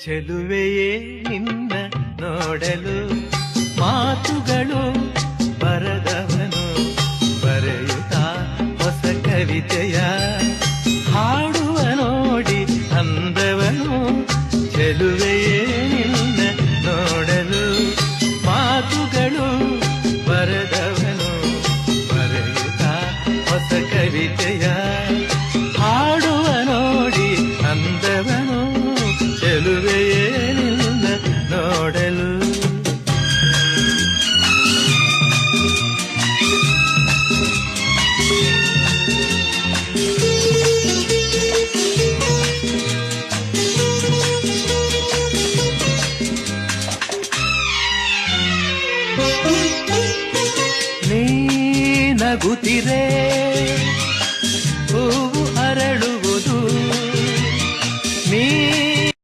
ಚೆಲುವೆಯೇ ನಿನ್ನ ನೋಡಲು ಮಾತುಗಳು ಬರದವನು ಬರೆಯುತ್ತಾ ಹೊಸ ಕವಿತೆಯ ಹಾಡುವ ನೋಡಿ ಅಂದವನು. ಚೆಲುವೆಯೇ ನಿನ್ನ ನೋಡಲು ಮಾತುಗಳು ಬರದವನು ಬರೆಯುತ್ತಾ ಹೊಸ ಕವಿತೆಯ ಹಾಡುವ ನೋಡಿ ಅಂದವನು. ಚೆಲುವೆಯೇ ನಿನ್ನ ನೋಡಲು. ನೀ ನಗುತ್ತಿರೆ